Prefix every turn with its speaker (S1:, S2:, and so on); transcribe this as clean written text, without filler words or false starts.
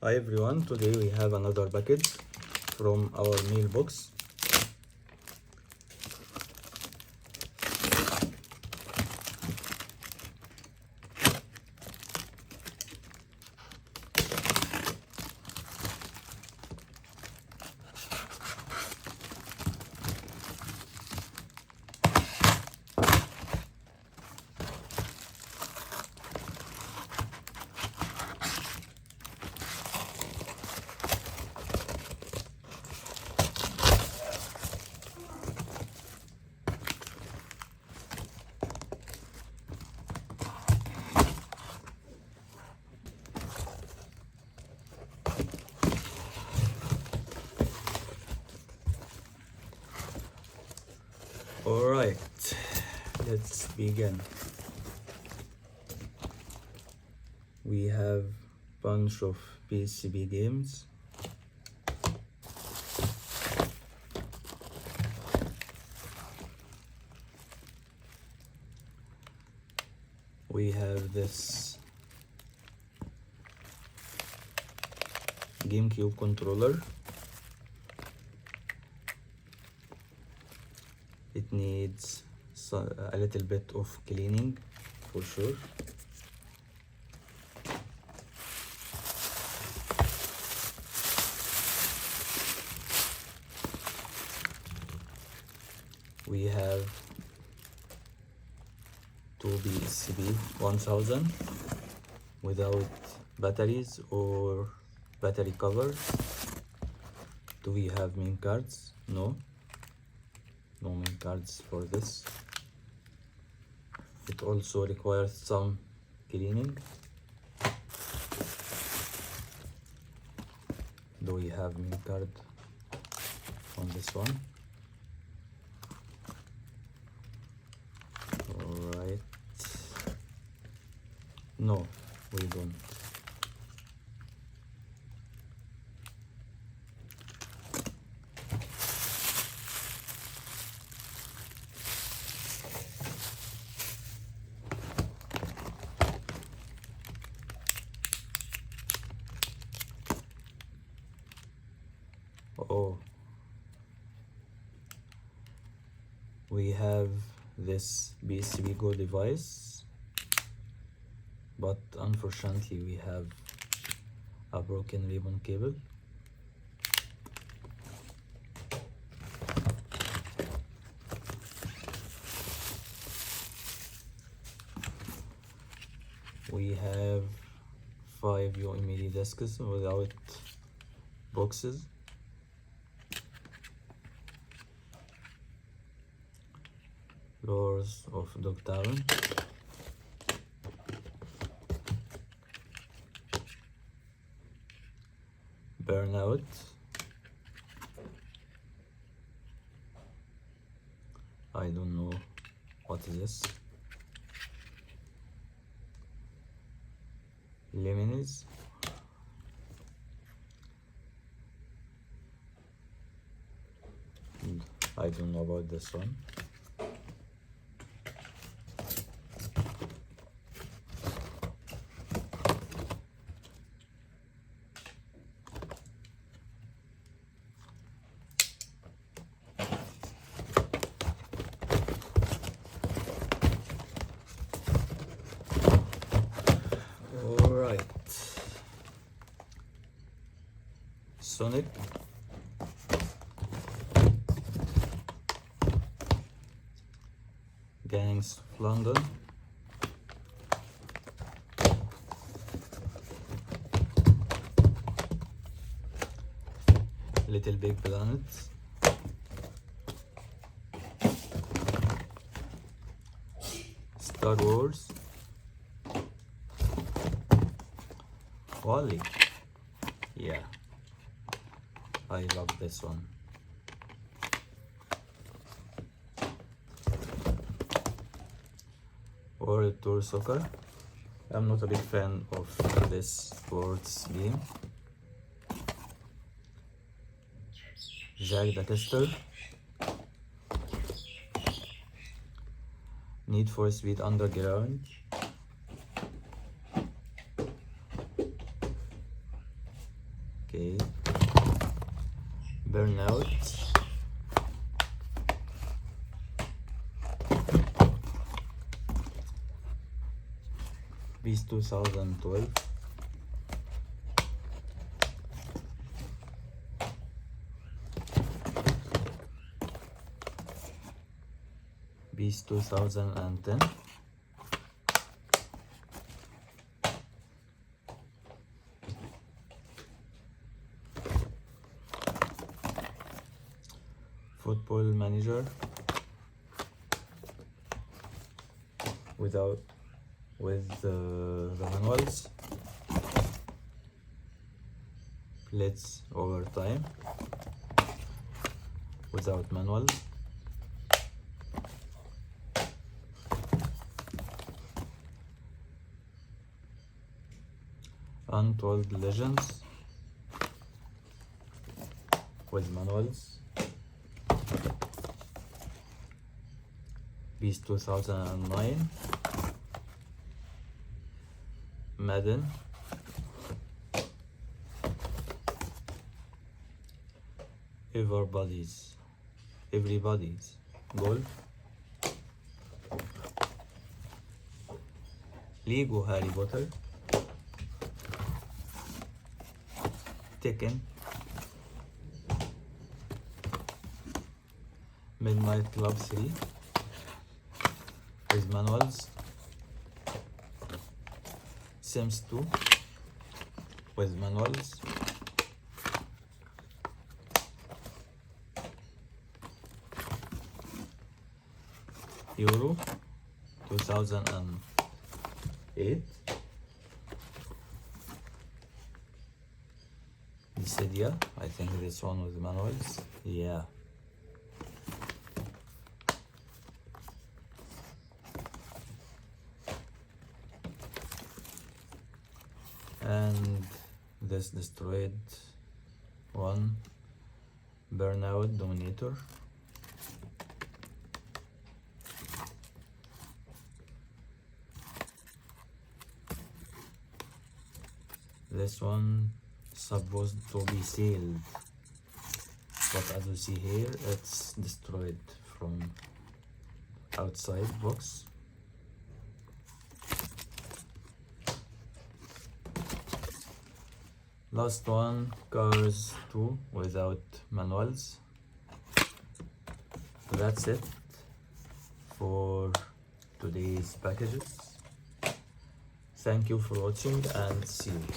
S1: Hi everyone, today we have another package from our mailbox. Alright, let's begin. We have bunch of PSP games. We have this GameCube controller. It needs a little bit of cleaning for sure. We have two PSP 1000 without batteries or battery covers. Do we have main cards? No main cards for this. It also requires some cleaning. Do we have main card on this one? Alright, no, we don't. Oh, we have this PSP Go device, but unfortunately we have a broken ribbon cable. We have 5 UMD discs without boxes. Lords of Dogtown. Burnout. I don't know what is this. Lemons. I don't know about this one. Alright, Sonic, Gangs of London, Little Big Planet, Star Wars, Wally. Yeah, I love this one. World Tour Soccer. I'm not a big fan of this sports game. Jack the Tester. Need for Speed Underground. Okay. Burnout. Beast 2012. Beast 2010. Football Manager with the manuals. Blitz Overtime without manual. Untold Legends with manuals. Beast 2009. Madden. Everybody's Golf. Lego Harry Potter. Tekken. Midnight Club 3 with manuals. Sims 2 with manuals. Euro 2008. Dissidia, I think this one with manuals. Yeah. And this destroyed one, Burnout Dominator. This one supposed to be sealed, but as you see here, it's destroyed from outside box. Last one, Cars 2 without manuals. That's it for today's packages. Thank you for watching and see you.